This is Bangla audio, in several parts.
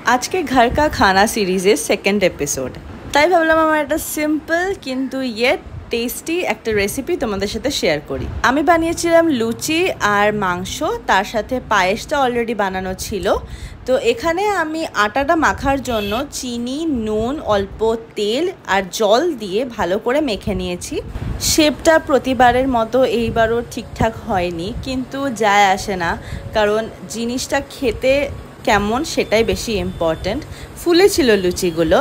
आज के घर का खाना सीरीजेर सेकेंड एपिसोड তাই ভাবলাম আমার একটা সিম্পল কিন্তু ইয়েট টেস্টি একটা রেসিপি তোমাদের সাথে শেয়ার করি। আমি বানিয়েছিলাম লুচি আর মাংস, তার সাথে পায়েসটা অলরেডি বানানো ছিল। তো এখানে আমি আটাটা মাখার জন্য চিনি, নুন, অল্প তেল আর জল দিয়ে ভালো করে মেখে নিয়েছি। শেপটা প্রতিবারের মতো এইবারও ঠিকঠাক হয়নি, কিন্তু যায় আসে না, কারণ জিনিসটা খেতে কেমন সেটাই বেশি ইম্পর্ট্যান্ট। ফুলেছিল লুচিগুলো।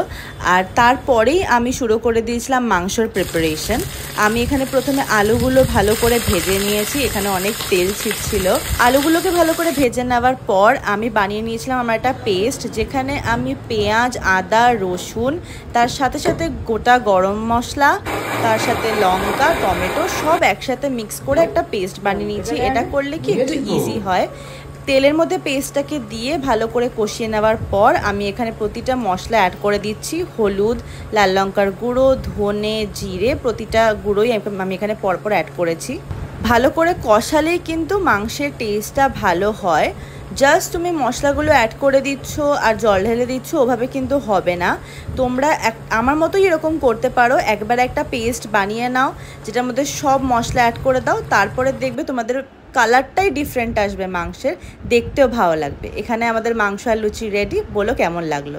আর তারপরেই আমি শুরু করে দিয়েছিলাম মাংসর প্রিপারেশন। আমি এখানে প্রথমে আলুগুলো ভালো করে ভেজে নিয়েছি, এখানে অনেক তেল ছিটছিল। আলুগুলোকে ভালো করে ভেজে নেওয়ার পর আমি বানিয়ে নিয়েছিলাম আমার একটা পেস্ট, যেখানে আমি পেঁয়াজ, আদা, রসুন, তার সাথে সাথে গোটা গরম মশলা, তার সাথে লঙ্কা, টমেটো সব একসাথে মিক্স করে একটা পেস্ট বানিয়ে নিয়েছি। এটা করলে কি একটু ইজি হয়। তেলের মধ্যে পেস্টটাকে দিয়ে ভালো করে কষিয়ে নেওয়ার পর আমি এখানে প্রতিটা মশলা অ্যাড করে দিচ্ছি। হলুদ, লাল লঙ্কার গুঁড়ো, ধনে, জিরে, প্রতিটা গুঁড়োই আমি এখানে পরপর অ্যাড করেছি। ভালো করে কষালেই কিন্তু মাংসের টেস্টটা ভালো হয়। জাস্ট তুমি মশলাগুলো অ্যাড করে দিচ্ছ আর জল ঢেলে দিচ্ছ, ওভাবে কিন্তু হবে না। তোমরা আমার মতোই এরকম করতে পারো, একবার একটা পেস্ট বানিয়ে নাও যেটার মধ্যে সব মশলা অ্যাড করে দাও, তারপরে দেখবে তোমাদের কালারটাই ডিফারেন্ট আসবে, মাংসের দেখতেও ভালো লাগবে। এখানে আমাদের মাংস আর লুচি রেডি। বলো কেমন লাগলো।